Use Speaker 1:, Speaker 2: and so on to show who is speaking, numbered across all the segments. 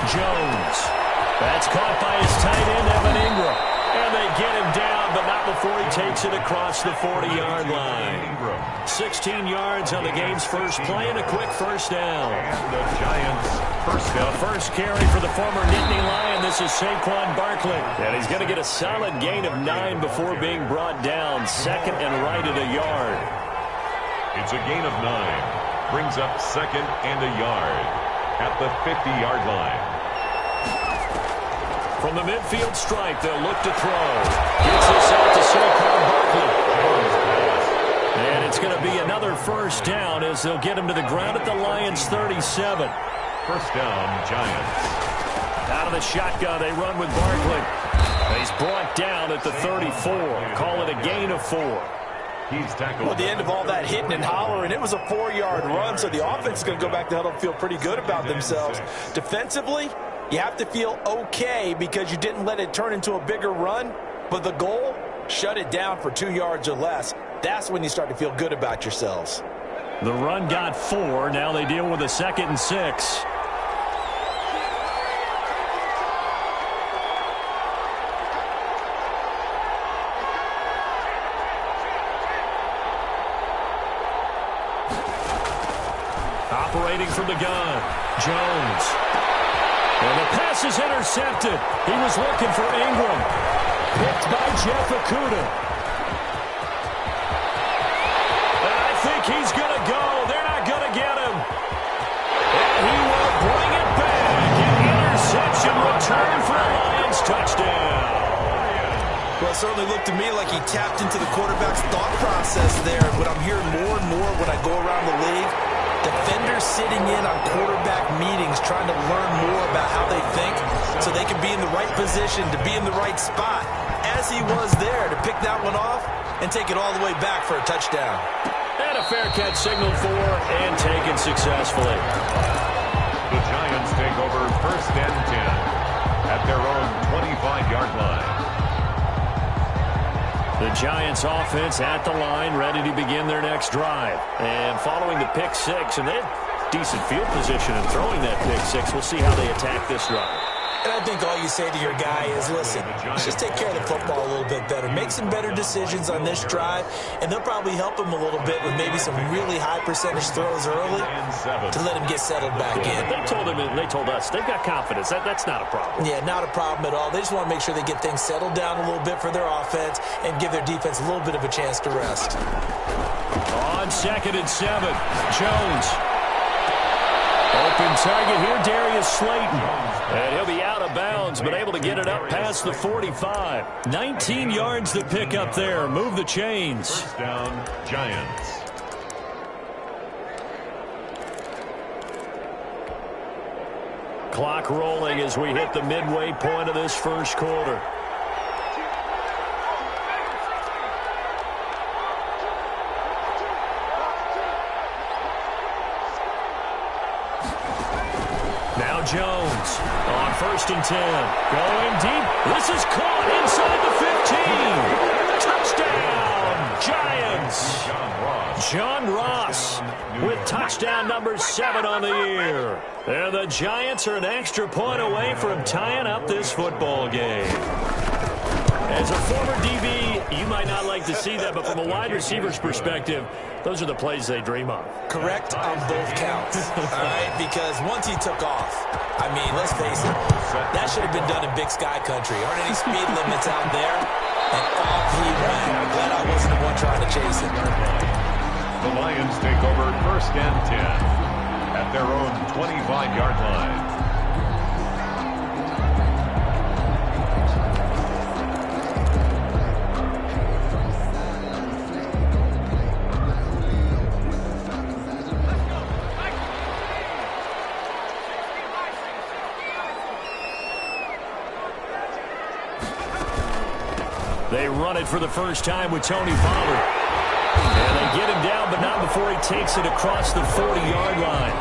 Speaker 1: Jones. That's caught by his tight end, Evan Ingram. And they get him down, but not before he takes it across the 40-yard line. 16 yards on the game's first play and a quick first down.
Speaker 2: And the Giants first down.
Speaker 1: The first carry for the former Nittany Lion. This is Saquon Barkley. And he's going to get a solid gain of 9 before being brought down. Second and right at a yard.
Speaker 2: It's a gain of 9. Brings up second and a yard at the 50-yard line.
Speaker 1: From the midfield stripe, they'll look to throw. Gets this out to Saquon Barkley. And it's going to be another first down as they'll get him to the ground at the Lions' 37.
Speaker 2: First down, Giants.
Speaker 1: Out of the shotgun, they run with Barkley. He's brought down at the 34. Call it a gain of 4.
Speaker 2: He's tackled.
Speaker 3: Well, at the end of all that hitting and hollering, it was a 4-yard run, so the offense is going to go back to huddle and feel pretty good about themselves. Defensively, you have to feel okay because you didn't let it turn into a bigger run, but the goal, shut it down for 2 yards or less. That's when you start to feel good about yourselves.
Speaker 1: The run got 4. Now they deal with a 2nd and 6. Operating from the gun, Jones. And the pass is intercepted. He was looking for Ingram. Picked by Jeff Okudah. And I think he's going to go. They're not going to get him. And he will bring it back. An interception return for a Lions touchdown.
Speaker 3: Well, it certainly looked to me like he tapped into the quarterback's thought process there. What I'm hearing more and more when I go around the league, defenders sitting in on quarterback meetings trying to learn more about how they think so they can be in the right position to be in the right spot, as he was there to pick that one off and take it all the way back for a touchdown.
Speaker 1: And a fair catch signaled for and taken successfully.
Speaker 2: The Giants take over first and 10 at their own 25-yard line.
Speaker 1: The Giants offense at the line, ready to begin their next drive. And following the pick 6, and they had decent field position in throwing that pick 6. We'll see how they attack this drive.
Speaker 3: And I think all you say to your guy is, listen, let's just take care of the football a little bit better. Make some better decisions on this drive, and they'll probably help him a little bit with maybe some really high percentage throws early to let him get settled back in.
Speaker 1: They told us they've got confidence. That's not a problem.
Speaker 3: Yeah, not a problem at all. They just want to make sure they get things settled down a little bit for their offense and give their defense a little bit of a chance to rest.
Speaker 1: On 2nd and 7, Jones. Open target here, Darius Slayton. And he'll be out of bounds, but able to get it up past the 45. 19 yards to pick up there. Move the chains.
Speaker 2: First down, Giants.
Speaker 1: Clock rolling as we hit the midway point of this first quarter. Now Jones on 1st and 10. Going deep. This is caught inside the 15. Touchdown, Giants. John Ross with touchdown number 7 on the year. And the Giants are an extra point away from tying up this football game. As a former DB, you might not like to see that, but from a wide receiver's perspective, those are the plays they dream of.
Speaker 3: Correct on both counts, all right? Because once he took off, I mean, let's face it, that should have been done in Big Sky country. Aren't any speed limits out there? And off he went. I'm glad I wasn't the one trying to chase him.
Speaker 2: The Lions take over first and 10 at their own 25-yard line.
Speaker 1: They run it for the first time with Tony Pollard. And they get him down, but not before he takes it across the 40-yard line.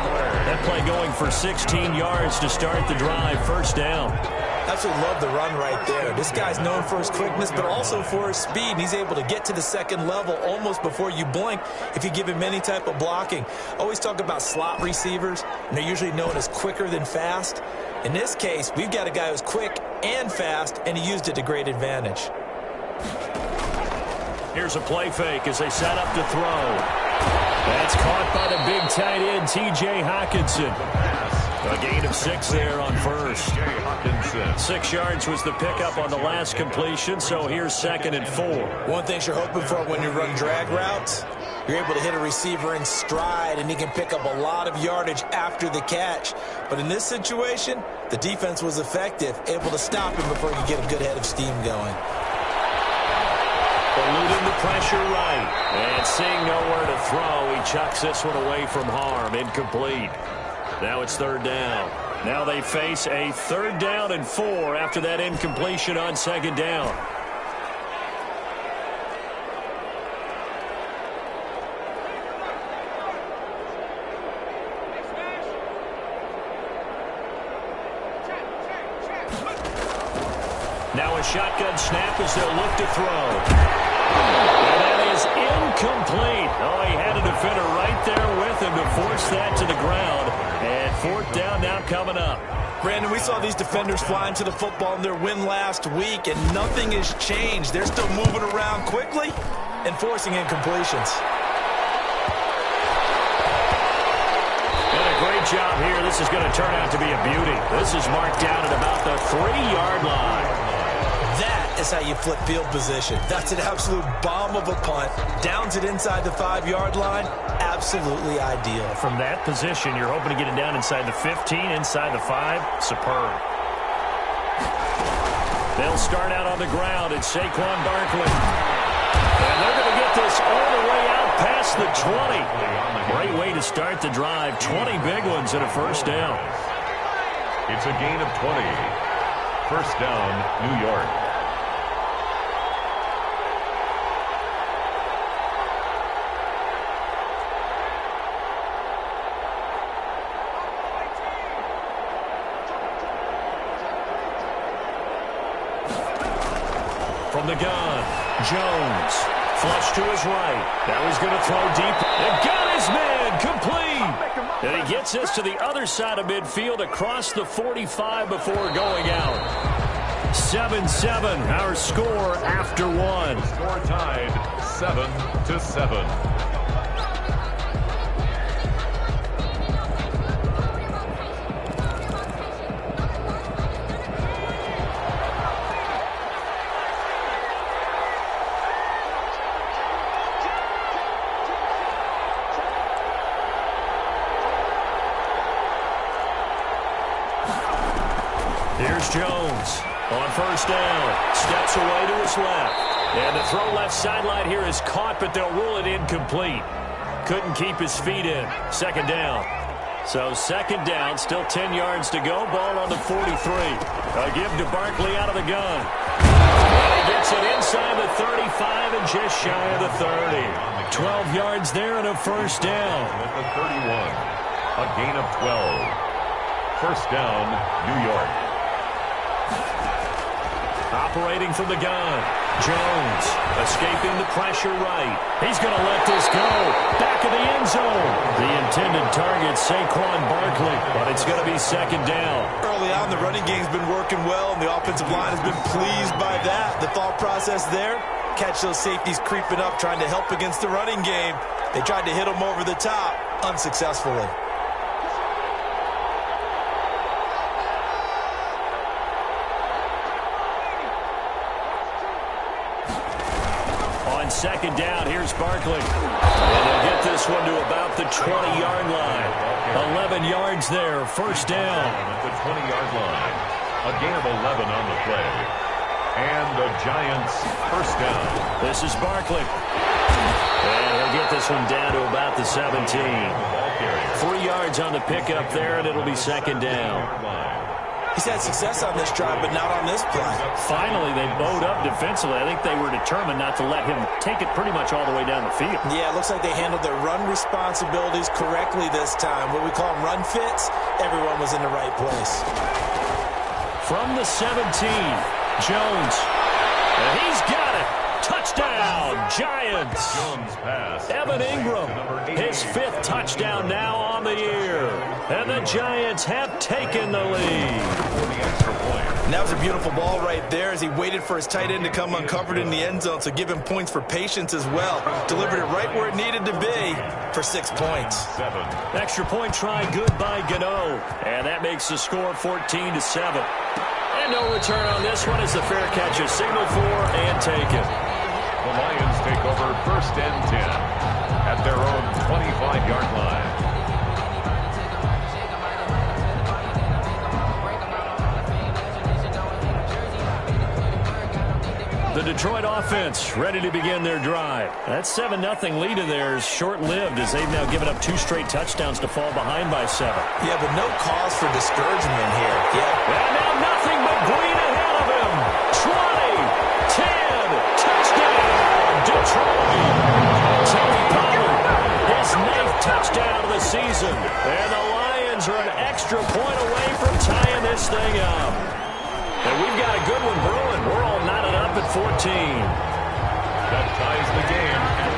Speaker 1: That play going for 16 yards to start the drive. First down.
Speaker 3: Absolutely love the run right there. This guy's known for his quickness, but also for his speed. He's able to get to the second level almost before you blink if you give him any type of blocking. Always talk about slot receivers, and they're usually known as quicker than fast. In this case, we've got a guy who's quick and fast, and he used it to great advantage.
Speaker 1: Here's a play fake as they set up to throw. That's caught by the big tight end, T.J. Hawkinson. A gain of 6 there on first. 6 yards was the pickup on the last completion, so here's 2nd and 4.
Speaker 3: One thing you're hoping for when you run drag routes, you're able to hit a receiver in stride, and he can pick up a lot of yardage after the catch. But in this situation, the defense was effective, able to stop him before he could get a good head of steam going.
Speaker 1: Eluding the pressure right. And seeing nowhere to throw, he chucks this one away from harm. Incomplete. Now it's 3rd down. Now they face a 3rd down and 4 after that incompletion on 2nd down. Now a shotgun snap as they'll look to throw. And that is incomplete. Oh, he had a defender right there with him to force that to the ground. And 4th down now coming up.
Speaker 3: Brandon, we saw these defenders flying to the football in their win last week, and nothing has changed. They're still moving around quickly and forcing incompletions.
Speaker 1: And a great job here. This is going to turn out to be a beauty. This is marked down at about the 3-yard line.
Speaker 3: That is how you flip field position. That's an absolute bomb of a punt. Downs it inside the 5-yard line. Absolutely ideal.
Speaker 1: From that position, you're hoping to get it down inside the 15, inside the 5. Superb. They'll start out on the ground. It's Saquon Barkley. And they're going to get this all the way out past the 20. Great way to start the drive. 20 big ones and a 1st down.
Speaker 2: It's a gain of 20. 1st down, New York.
Speaker 1: From the gun, Jones. Flush to his right. Now he's going to throw deep. And got his man complete. And he gets this to the other side of midfield across the 45 before going out. 7-7, our score after 1.
Speaker 2: Score tied 7-7.
Speaker 1: Here's Jones on 1st down. Steps away to his left. And the throw left sideline here is caught, but they'll rule it incomplete. Couldn't keep his feet in. 2nd down. So 2nd down, still 10 yards to go. Ball on the 43. A give to Barkley out of the gun. And he gets it inside the 35 and just shy of the 30. 12 yards there and a 1st down.
Speaker 2: At the 31. A gain of 12. 1st down, New York.
Speaker 1: Operating from the gun. Jones escaping the pressure right. He's going to let this go. Back of the end zone. The intended target, Saquon Barkley, but it's going to be 2nd down.
Speaker 3: Early on, the running game's been working well, and the offensive line has been pleased by that. The thought process there, catch those safeties creeping up, trying to help against the running game. They tried to hit them over the top, unsuccessfully.
Speaker 1: On 2nd down, here's Barkley. And they'll get this one to about the 20-yard line. 11 yards there, 1st down.
Speaker 2: At the 20-yard line. A gain of 11 on the play. And the Giants' 1st down.
Speaker 1: This is Barkley. And he'll get this one down to about the 17. 3 yards on the pickup there, and it'll be 2nd down.
Speaker 3: He's had success on this drive, but not on this play.
Speaker 1: Finally, they bowed up defensively. I think they were determined not to let him take it pretty much all the way down the field.
Speaker 3: Yeah, it looks like they handled their run responsibilities correctly this time. What we call them run fits, everyone was in the right place.
Speaker 1: From the 17, Jones. And he's got it. Touchdown, Giants. Evan Ingram, his 5th touchdown now on the year. And the Giants have taken the lead.
Speaker 3: And that was a beautiful ball right there as he waited for his tight end to come uncovered in the end zone, so give him points for patience as well. Delivered it right where it needed to be for 6 points.
Speaker 1: Extra point try good by Gano. And that makes the score 14-7. And no return on this one as the fair catch is signaled for and taken.
Speaker 2: The Lions take over 1st and 10 at their own 25-yard line.
Speaker 1: The Detroit offense ready to begin their drive. That 7-0 lead of theirs short-lived as they've now given up 2 straight touchdowns to fall behind by 7.
Speaker 3: Yeah, but no cause for discouragement here. Yeah.
Speaker 1: And now nothing but green ahead of him. 20, 10, touchdown, Detroit. Tony Pollard, his 9th touchdown of the season. And the Lions are an extra point away from tying this thing up. And we've got a good one brewing. We're all knotted up at 14.
Speaker 2: That ties the game at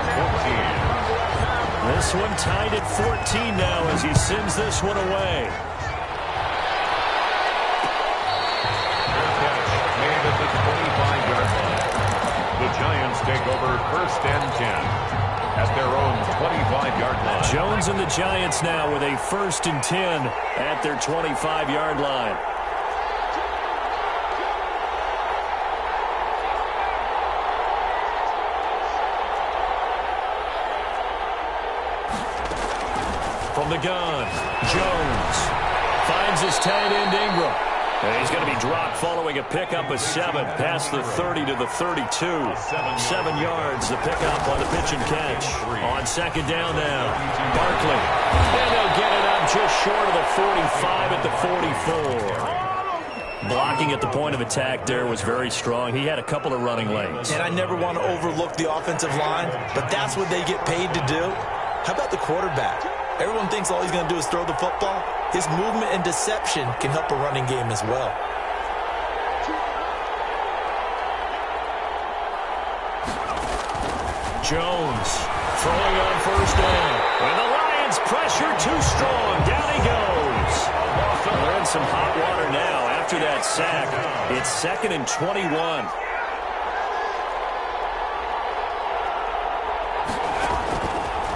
Speaker 2: 14.
Speaker 1: This one tied at 14 now as he sends this one away.
Speaker 2: Catch made at the 25-yard line. The Giants take over 1st and 10 at their own 25-yard line.
Speaker 1: Jones and the Giants now with a 1st and 10 at their 25-yard line. From the gun, Jones finds his tight end Ingram. And he's going to be dropped following a pickup of 7 past the 30 to the 32. 7 yards, the pickup on the pitch and catch. On 2nd down now, Barkley. And they'll get it up just short of the 45 at the 44. Blocking at the point of attack there was very strong. He had a couple of running lanes.
Speaker 3: And I never want to overlook the offensive line, but that's what they get paid to do. How about the quarterback? Everyone thinks all he's going to do is throw the football. His movement and deception can help a running game as well.
Speaker 1: Jones throwing on 1st down. And the Lions pressure too strong. Down he goes. They're in some hot water now after that sack. It's 2nd and 21.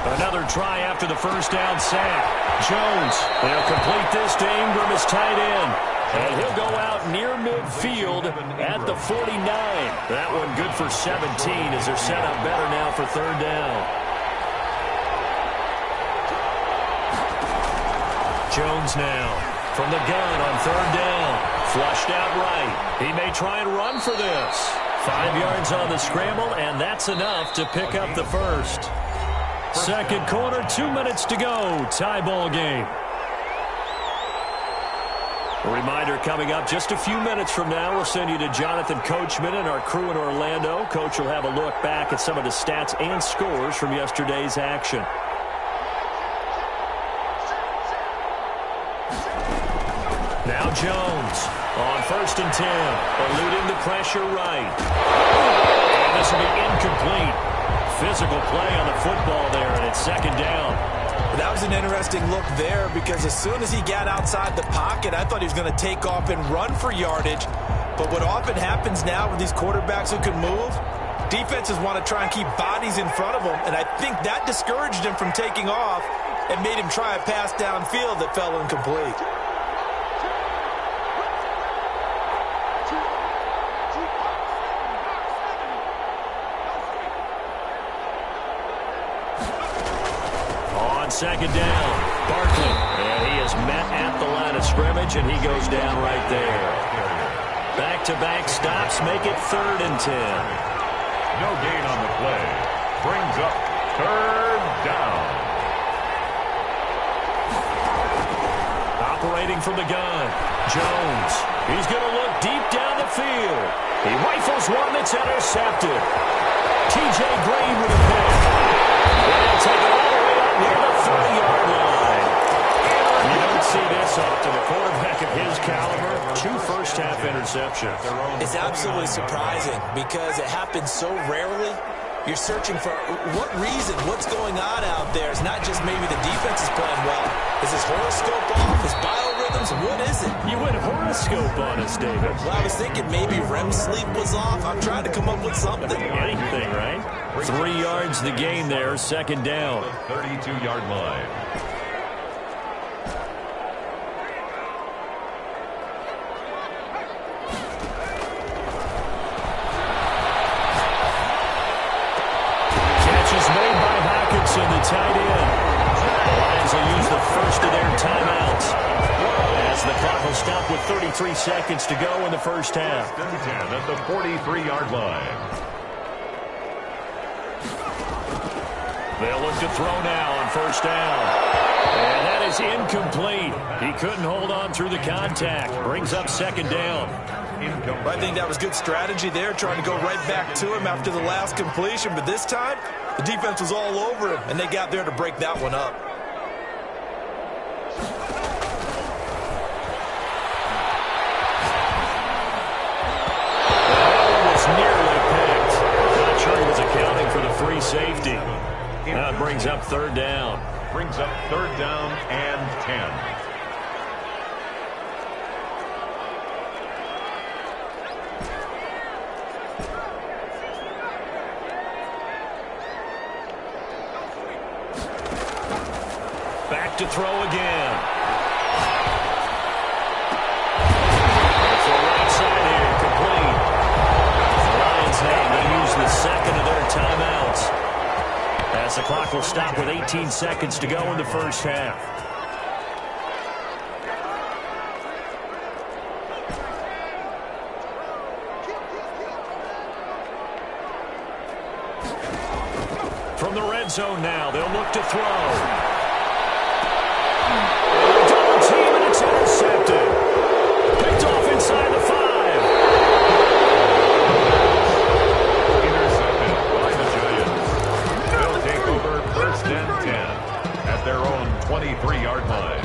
Speaker 1: Another try after the 1st down sack. Jones, they'll complete this to Ingram as tight end. And he'll go out near midfield at the 49. That one good for 17 as they're set up better now for 3rd down. Jones now from the gun on 3rd down. Flushed out right. He may try and run for this. 5 yards on the scramble, and that's enough to pick up the 1st. 2nd quarter, 2 minutes to go. Tie ball game. A reminder coming up just a few minutes from now. We'll send you to Jonathan Coachman and our crew in Orlando. Coach will have a look back at some of the stats and scores from yesterday's action. Now Jones on 1st and 10. Eluding the pressure right. And this will be incomplete. Physical play on the football there, and it's 2nd down.
Speaker 3: That was an interesting look there because as soon as he got outside the pocket, I thought he was going to take off and run for yardage. But what often happens now with these quarterbacks who can move, defenses want to try and keep bodies in front of them, and I think that discouraged him from taking off and made him try a pass downfield that fell incomplete.
Speaker 1: On 2nd down, Barkley. And he is met at the line of scrimmage, and he goes down right there. Back-to-back stops make it 3rd and 10.
Speaker 2: No gain on the play. Brings up 3rd down.
Speaker 1: Operating from the gun, Jones. He's going to look deep down the field. He rifles one that's intercepted. T.J. Green with a pick. And he'll take it all the way up near the 30-yard line. You don't see this pass off to the quarterback of his caliber. 2 first-half interceptions.
Speaker 3: It's absolutely surprising because it happens so rarely. You're searching for what reason, what's going on out there. It's not just maybe the defense is playing well. Is his horoscope off? His biorhythms? What is it?
Speaker 1: You went horoscope on us, David.
Speaker 3: Well, I was thinking maybe REM sleep was off. I'm trying to come up with something.
Speaker 1: Anything, right? 3 yards the gain there, second down.
Speaker 2: 32-yard line.
Speaker 1: The tight end. The Lions will use the first of their timeouts as the clock will stop with 33 seconds to go in the first half.
Speaker 2: 10 at the 43-yard line.
Speaker 1: They'll look to throw now on first down. And that is incomplete. He couldn't hold on through the contact. Brings up second down.
Speaker 3: I think that was good strategy there, trying to go right back to him after the last completion. But this time, the defense was all over him, and they got there to break that one up.
Speaker 1: That was nearly picked. Not sure he was accounting for the free safety. Now it brings up third down.
Speaker 2: Brings up third down and 10.
Speaker 1: Back to throw again. It's the right side here, complete. The Lions now going to use the second of their timeouts as the clock will stop with 18 seconds to go in the first half. From the red zone now, they'll look to throw. Double team, and it's intercepted. Picked off inside the 5.
Speaker 2: Intercepted by the Giants. They'll take over first and 10 at their own 23-yard line.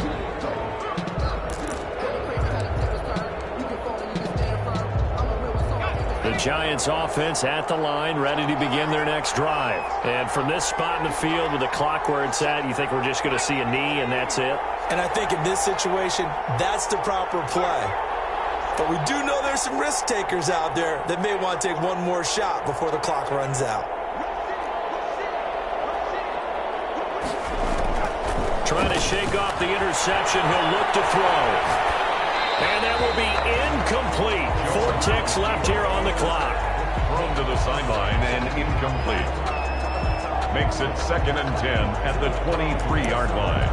Speaker 1: The Giants offense at the line, ready to begin their next drive. And from this spot in the field with the clock where it's at, you think we're just going to see a knee and that's it?
Speaker 3: And I think in this situation, that's the proper play. But we do know there's some risk takers out there that may want to take one more shot before the clock runs out.
Speaker 1: Trying to shake off the interception. He'll look to throw. And that will be incomplete. 4 ticks left here on the clock.
Speaker 2: Thrown to the sideline and incomplete. Makes it second and 10 at the 23-yard line.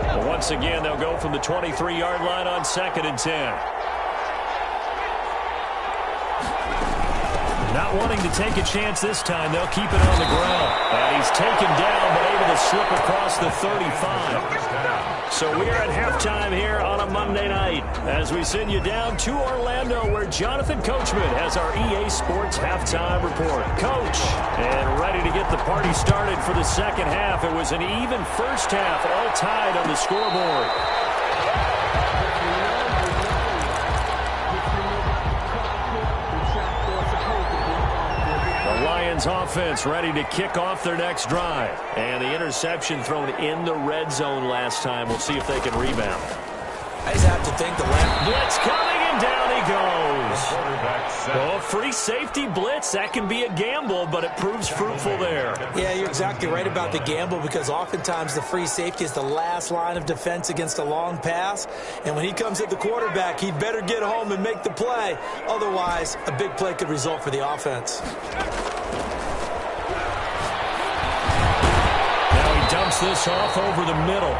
Speaker 1: Well, once again, they'll go from the 23-yard line on second and 10. Not wanting to take a chance this time, they'll keep it on the ground. And he's taken down, but able to slip across the 35. So we are at halftime here on a Monday night as we send you down to Orlando, where Jonathan Coachman has our EA Sports halftime report. Coach, and ready to get the party started for the second half. It was an even first half, all tied on the scoreboard. Lions offense ready to kick off their next drive. And the interception thrown in the red zone last time. We'll see if they can rebound.
Speaker 3: I just have to think the
Speaker 1: blitz coming, and down he goes. Oh, free safety blitz. That can be a gamble, but it proves fruitful there.
Speaker 3: Yeah, you're exactly right about the gamble, because oftentimes the free safety is the last line of defense against a long pass. And when he comes at the quarterback, he'd better get home and make the play. Otherwise, a big play could result for the offense.
Speaker 1: Dumps this off over the middle.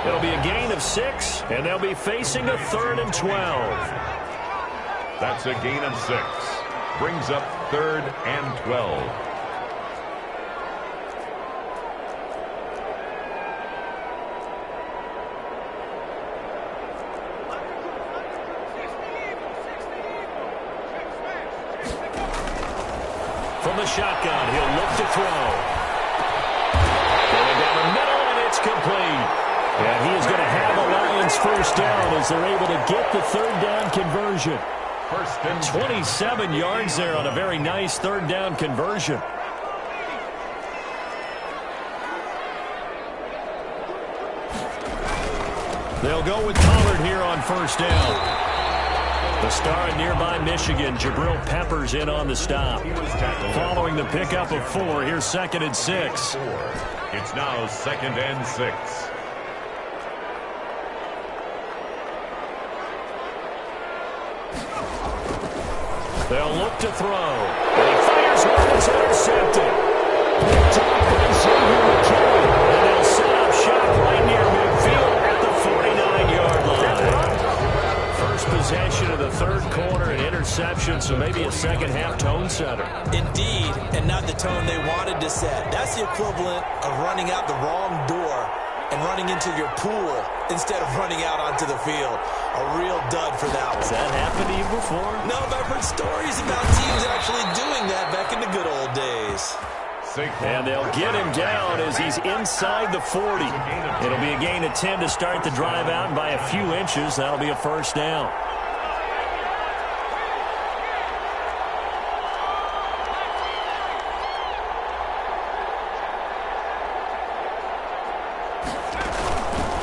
Speaker 1: It'll be a gain of 6, and they'll be facing a 3rd and 12.
Speaker 2: That's a gain of 6. Brings up 3rd and 12.
Speaker 1: From the shotgun, he'll look to throw. complete. And he is going to have a Lions first down as they're able to get the third down conversion. 27 yards there on a very nice third down conversion. They'll go with Pollard here on first down. The star in nearby Michigan, Jabril Peppers, in on the stop. Following the pickup of 4, here's 2nd and 6.
Speaker 2: It's now 2nd and 6.
Speaker 1: They'll look to throw. And he fires one. It's intercepted. Picked off by Xavier McKinney. And they'll set up shop right near midfield at the 49-yard line. First possession of the third quarter, an interception, so maybe a second-half tone setter.
Speaker 3: Indeed, and not the tone they wanted to set. That's the equivalent of running out the wrong door and running into your pool instead of running out onto the field. A real dud for that one.
Speaker 1: Has that happened to you before?
Speaker 3: No, but I've heard stories about teams actually doing that back in the good old days.
Speaker 1: And they'll get him down as he's inside the 40. It'll be a gain of 10 to start the drive out, and by a few inches, that'll be a first down.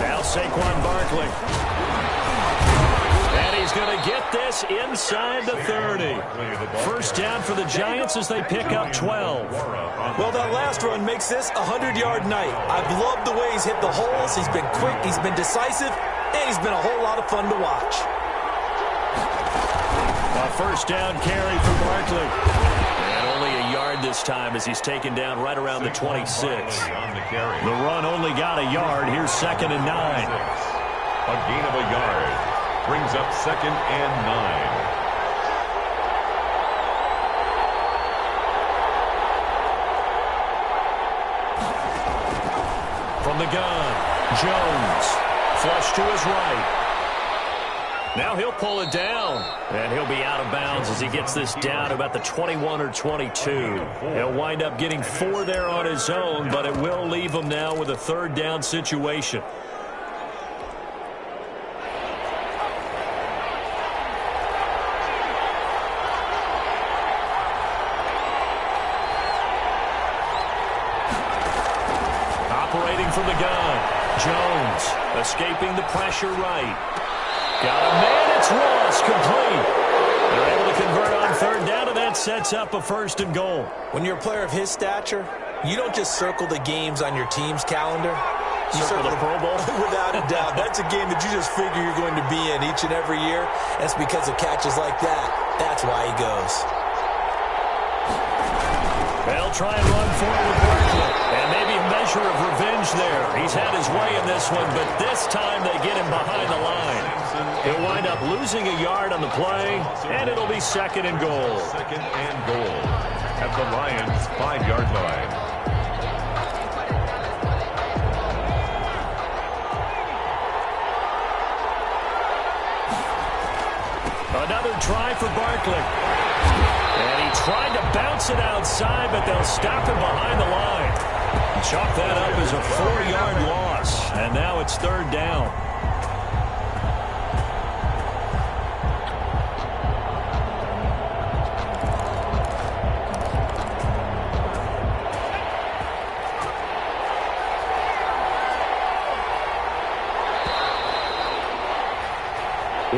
Speaker 1: Now Saquon Barkley. And he's going to get this inside the 30. First down for the Giants as they pick up 12.
Speaker 3: Well, that last run makes this a 100-yard night. I've loved the way he's hit the holes. He's been quick, he's been decisive, and he's been a whole lot of fun to watch.
Speaker 1: A first down carry for Barkley. And only a yard this time as he's taken down right around the 26. The run only got a yard. Here's 2nd and 9.
Speaker 2: A gain of a yard brings up 2nd and 9.
Speaker 1: From the gun, Jones, flush to his right. Now he'll pull it down, and he'll be out of bounds as he gets this down to about the 21 or 22. He'll wind up getting 4 there on his own, but it will leave him now with a third down situation. Operating from the gun, Jones escaping the pressure right. Got a man, it's Ross, complete. They're able to convert on third down, and that sets up a 1st and goal.
Speaker 3: When you're a player of his stature, you don't just circle the games on your team's calendar. You
Speaker 1: circle the Pro Bowl?
Speaker 3: Without a doubt. That's a game that you just figure you're going to be in each and every year. And it's because of catches like that. That's why he goes.
Speaker 1: They'll try and run forward with Barkley. And maybe a measure of revenge there. He's had his way in this one, but this time they get him behind the line. He'll wind up losing a yard on the play, and it'll be 2nd and goal.
Speaker 2: 2nd and goal at the Lions' 5-yard line.
Speaker 1: Another try for Barkley. And he tried to bounce it outside, but they'll stop him behind the line. Chalk that up as a 4-yard loss, and now it's third down.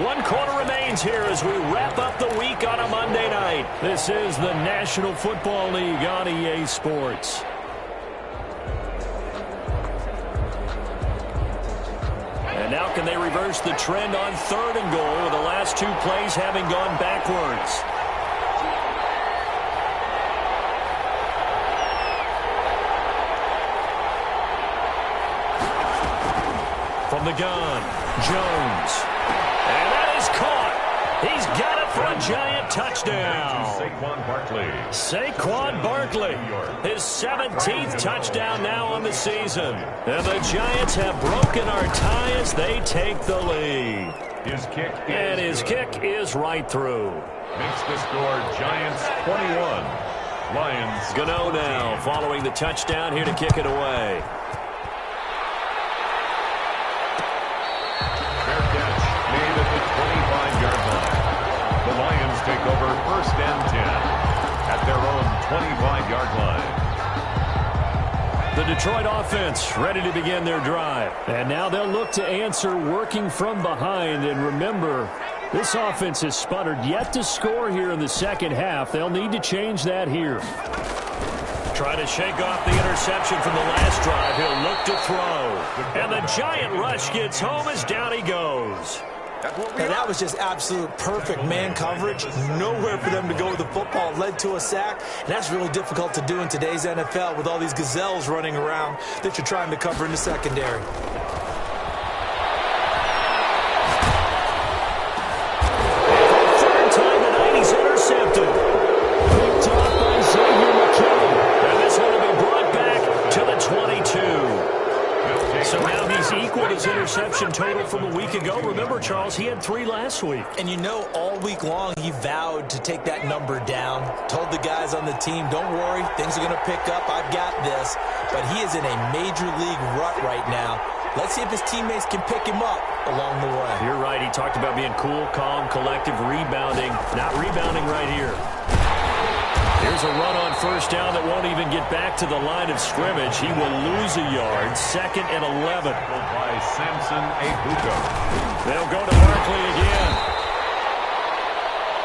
Speaker 1: One quarter remains here as we wrap up the week on a Monday night. This is the National Football League on EA Sports. And now can they reverse the trend on 3rd and goal with the last 2 plays having gone backwards? From the gun, Jones. And that is caught. He's got it for a Giant touchdown.
Speaker 2: Saquon Barkley.
Speaker 1: Saquon Barkley, his 17th touchdown now on the season. And the Giants have broken our tie as they take the lead.
Speaker 2: His kick is
Speaker 1: And his kick is right through.
Speaker 2: Makes the score Giants 21. Lions.
Speaker 1: Gano now following the touchdown here to kick it away.
Speaker 2: take over 1st and 10 at their own 25-yard line.
Speaker 1: The Detroit offense ready to begin their drive. And now they'll look to answer working from behind. And remember, this offense has sputtered yet to score here in the second half. They'll need to change that here. Trying to shake off the interception from the last drive. He'll look to throw. And the giant rush gets home as down he goes.
Speaker 3: And that was just absolute perfect man coverage. Nowhere for them to go with the football. Led to a sack. And that's really difficult to do in today's NFL with all these gazelles running around that you're trying to cover in the secondary.
Speaker 1: Third time tonight, he's intercepted. Picked off by Xavier McKinney. And this one will be brought back to the 22. So now he's equaled his interception total from a week ago. Remember, Charles, he had 3 last week.
Speaker 3: And you know, all week long, he vowed to take that number down. Told the guys on the team, don't worry, things are going to pick up. I've got this. But he is in a major league rut right now. Let's see if his teammates can pick him up along the way.
Speaker 1: You're right. He talked about being cool, calm, collective, rebounding. Not rebounding right here. Here's a run on 1st down that won't even get back to the line of scrimmage. He will lose a yard. 2nd and 11.
Speaker 2: By Samson Abuko.
Speaker 1: They'll go to Barkley again.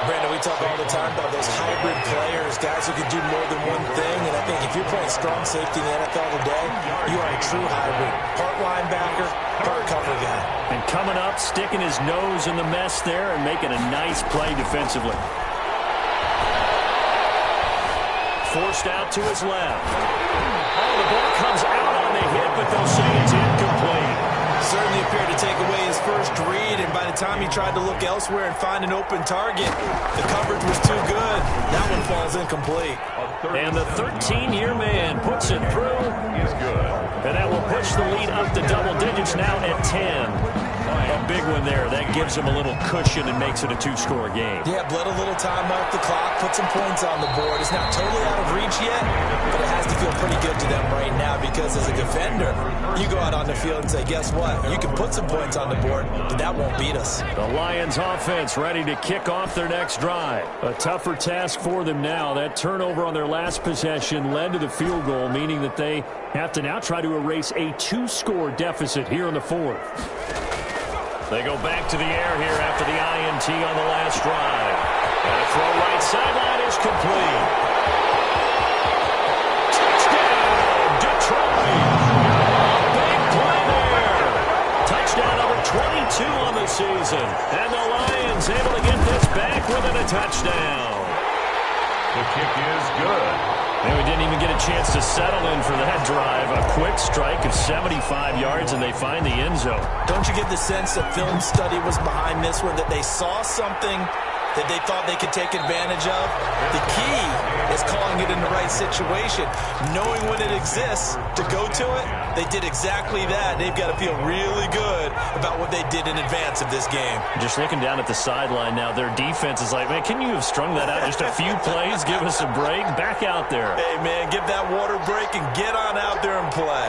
Speaker 3: Brandon, we talk all the time about those hybrid players, guys who can do more than one thing. And I think if you're playing strong safety in the NFL today, you are a true hybrid. Part linebacker, part cover guy.
Speaker 1: And coming up, sticking his nose in the mess there and making a nice play defensively. Forced out to his left. Oh, the ball comes out on the hit, but they'll say it's incomplete.
Speaker 3: Certainly appeared to take away his first read, and by the time he tried to look elsewhere and find an open target, the coverage was too good. That one falls incomplete.
Speaker 1: And the 13-year man puts it through.
Speaker 2: Is good.
Speaker 1: And that will push the lead up to double digits now at 10. A big one there. That gives him a little cushion and makes it a 2-score game.
Speaker 3: Yeah, bled a little time off the clock, put some points on the board. It's not totally out of reach yet, but it has to feel pretty good to them right now because as a defender, you go out on the field and say, guess what? You can put some points on the board, but that won't beat us.
Speaker 1: The Lions offense ready to kick off their next drive. A tougher task for them now. That turnover on their last possession led to the field goal, meaning that they have to now try to erase a 2-score deficit here in the 4th. They go back to the air here after the INT on the last drive. And a throw right sideline is complete. Touchdown, Detroit! Big play there. Touchdown number 22 on the season. And the Lions able to get this back within a touchdown.
Speaker 2: The kick is good.
Speaker 1: And we didn't even get a chance to settle in for that drive. A quick strike of 75 yards, and they find the end zone.
Speaker 3: Don't you get the sense that film study was behind this one, that they saw something that they thought they could take advantage of? The key is calling it in the right situation. Knowing when it exists to go to it, they did exactly that. They've got to feel really good about what they did in advance of this game.
Speaker 1: Just looking down at the sideline now, their defense is like, man, can you have strung that out just a few plays? Give us a break. Back out there.
Speaker 3: Hey, man, give that water break and get on out there and play.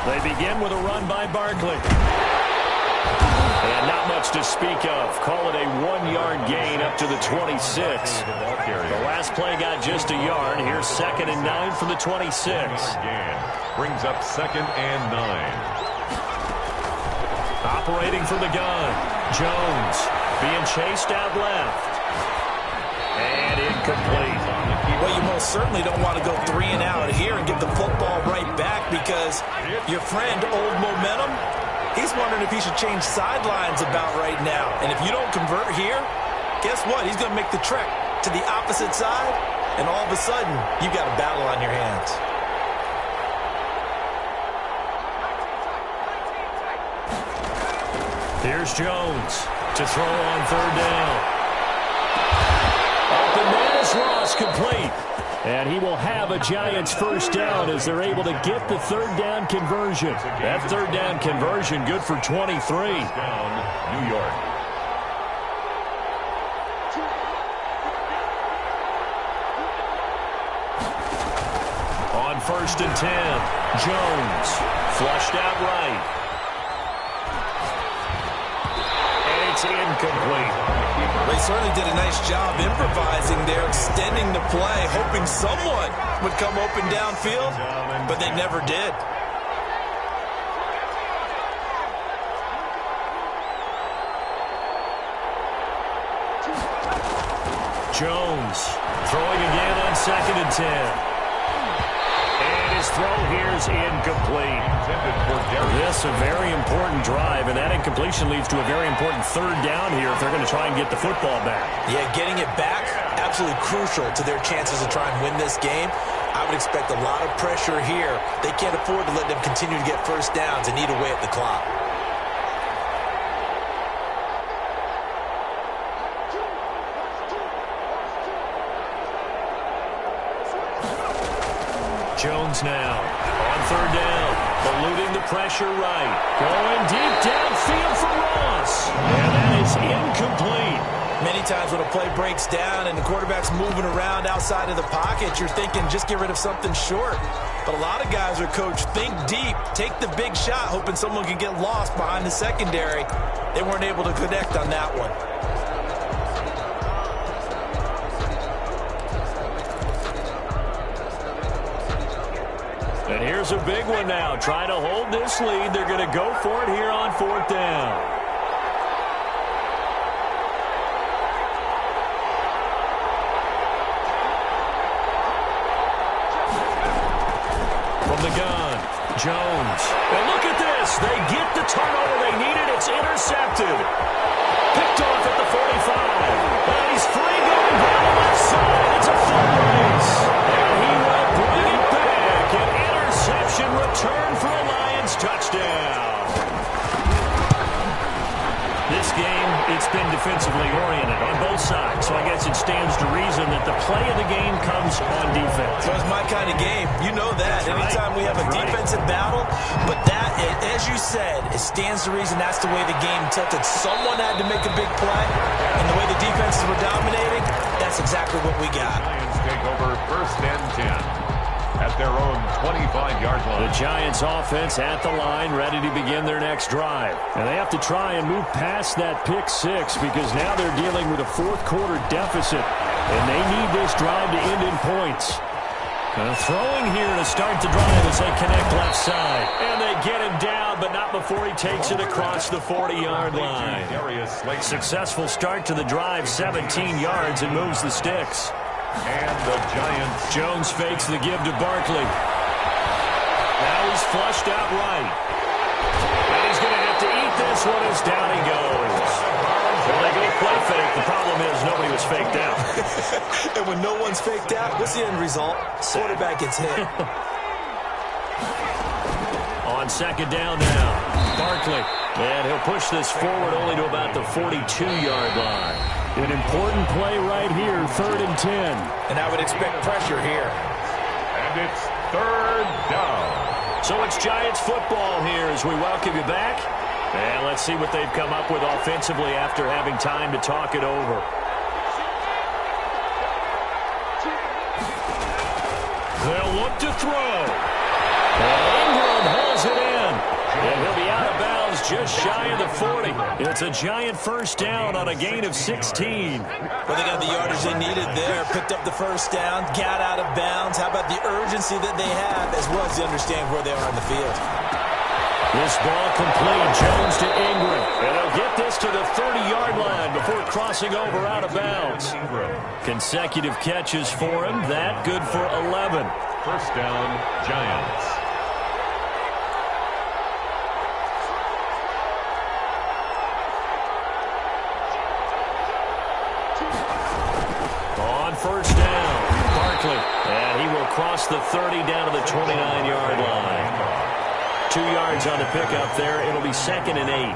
Speaker 1: They begin with a run by Barkley. And not much to speak of. Call it a 1-yard gain up to the 26. The last play got just a yard. Here's 2nd and 9 from the 26.
Speaker 2: Brings up 2nd and 9.
Speaker 1: Operating from the gun. Jones being chased out left. And incomplete.
Speaker 3: Well, you most certainly don't want to go 3 and out here and get the football right back because your friend, Old Momentum, he's wondering if he should change sidelines about right now. And if you don't convert here, guess what? He's going to make the trek to the opposite side, and all of a sudden, you've got a battle on your hands.
Speaker 1: Here's Jones to throw on 3rd down. Open man is Ross, complete. And he will have a Giants 1st down as they're able to get the 3rd down conversion. That 3rd down conversion good for 23.
Speaker 2: Down, New York.
Speaker 1: On 1st and 10, Jones flushed out right. And he It's incomplete.
Speaker 3: They certainly did a nice job improvising there, extending the play, hoping someone would come open downfield, but they never did.
Speaker 1: Jones throwing again on 2nd and 10. And his throw here is incomplete. This a very important drive, and that incompletion leads to a very important 3rd down here if they're going to try and get the football back.
Speaker 3: Yeah, getting it back, absolutely crucial to their chances to try and win this game. I would expect a lot of pressure here. They can't afford to let them continue to get first downs and eat away at the clock.
Speaker 1: Jones now on 3rd down, eluding the pressure right. Going deep downfield for Ross. And that is incomplete.
Speaker 3: Many times when a play breaks down and the quarterback's moving around outside of the pocket, you're thinking just get rid of something short. But a lot of guys are coached, think deep, take the big shot, hoping someone can get lost behind the secondary. They weren't able to connect on that one.
Speaker 1: And here's a big one now. Trying to hold this lead. They're going to go for it here on 4th down. From the gun, Jones. And look at this. They get the turnover they needed. It's intercepted. Picked off at the 45. And he's free going down the left side. It's a full race. And he will bring it back. An interception return for a Lions touchdown. This game, it's been defensively oriented on both sides, so I guess it stands to reason that the play of the game comes on defense.
Speaker 3: So it's my kind of game. You know that. Anytime we have a defensive battle, but that, as you said, it stands to reason that's the way the game tilted. Someone had to make a big play, and the way the defenses were dominating, that's exactly what we got.
Speaker 2: Lions take over 1st and 10. At their own 25-yard line.
Speaker 1: The Giants offense at the line, ready to begin their next drive. And they have to try and move past that pick 6 because now they're dealing with a 4th quarter deficit. And they need this drive to end in points. Throwing here to start the drive as they connect left side. And they get him down, but not before he takes it across the 40-yard line. Successful start to the drive, 17 yards, and moves the sticks.
Speaker 2: And the Giants.
Speaker 1: Jones fakes the give to Barkley. Now he's flushed out right. And he's going to have to eat this one as down he goes. Well, they go play fake. The problem is nobody was faked out.
Speaker 3: And when no one's faked out, what's the end result? Quarterback gets hit.
Speaker 1: On 2nd down now, Barkley. And he'll push this forward only to about the 42-yard line. An important play right here, 3rd and 10.
Speaker 3: And I would expect pressure here.
Speaker 2: And it's 3rd down.
Speaker 1: So it's Giants football here as we welcome you back. And let's see what they've come up with offensively after having time to talk it over. They'll look to throw. And Ingram holds it in. And he'll be out of bounds just shy of the 40. It's a Giant 1st down on a gain of 16.
Speaker 3: Well, they got the yardage they needed there, picked up the 1st down, got out of bounds. How about the urgency that they have as well as they understand where they are on the field?
Speaker 1: This ball complete. Jones to Ingram. And he'll get this to the 30-yard line before crossing over out of bounds. Consecutive catches for him. That good for 11.
Speaker 2: 1st down, Giants.
Speaker 1: On 1st down, Barkley. And he will cross the 30 down to the 29-yard line. 2 yards on the pickup there. It'll be 2nd and 8.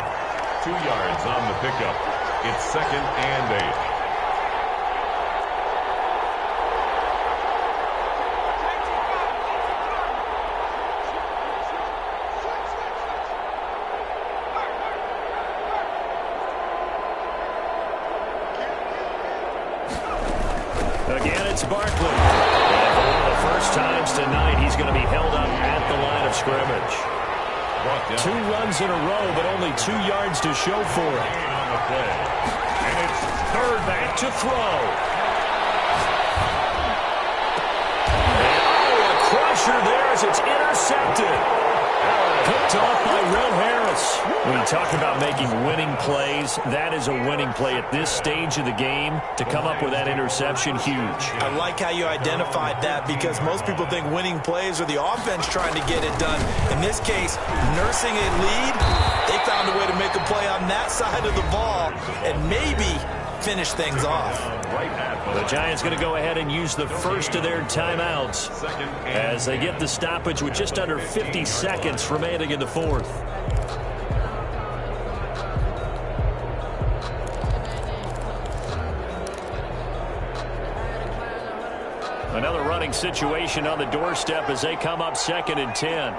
Speaker 2: 2 yards on the pickup. It's 2nd and 8.
Speaker 1: Again, it's Barkley. And for one of the first times tonight, he's going to be held up at the line of scrimmage. 2 runs in a row, but only 2 yards to show for it.
Speaker 2: the play. And it's
Speaker 1: Third back to throw. A crusher there as it's intercepted. Picked off by Red Harris. When you talk about making winning plays, that is a winning play at this stage of the game. To come up with that interception, huge.
Speaker 3: I like how you identified that because most people think winning plays are the offense trying to get it done. In this case, nursing a lead, they found a way to make a play on that side of the ball and maybe finish things off.
Speaker 1: The Giants going to go ahead and use the first of their timeouts as they get the stoppage with just under 50 seconds remaining in the fourth. Another running situation on the doorstep as they come up 2nd and 10.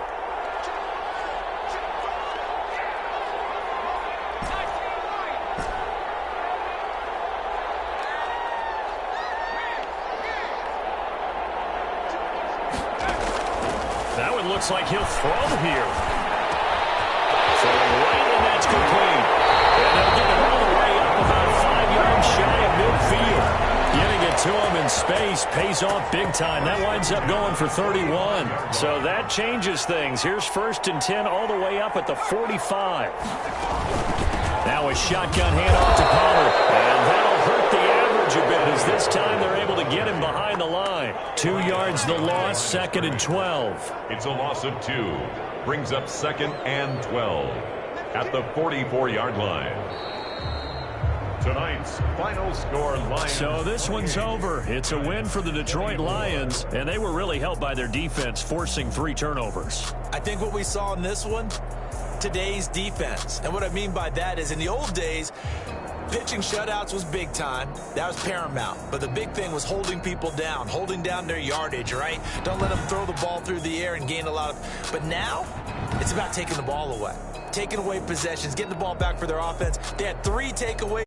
Speaker 1: That one looks like he'll throw here. Throwing right, and that's complete. And they'll get it all the way up about 5 yards shy of midfield. Getting it to him in space pays off big time. That winds up going for 31. So that changes things. Here's 1st and 10 all the way up at the 45. Now a shotgun handoff to Pollard. And that'll hurt the average a bit as this time they're able to get him behind the line. 2 yards the loss, 2nd and 12.
Speaker 2: It's a loss of 2. Brings up 2nd and 12 at the 44-yard line. Tonight's final score, Lions.
Speaker 1: So this one's over. It's a win for the Detroit Lions, and they were really helped by their defense, forcing 3 turnovers.
Speaker 3: I think what we saw in this one, today's defense. And what I mean by that is in the old days, pitching shutouts was big time. That was paramount. But the big thing was holding people down, holding down their yardage, right? Don't let them throw the ball through the air and gain a lot of... But now, it's about taking the ball away. Taking away possessions, getting the ball back for their offense. They had 3 takeaways.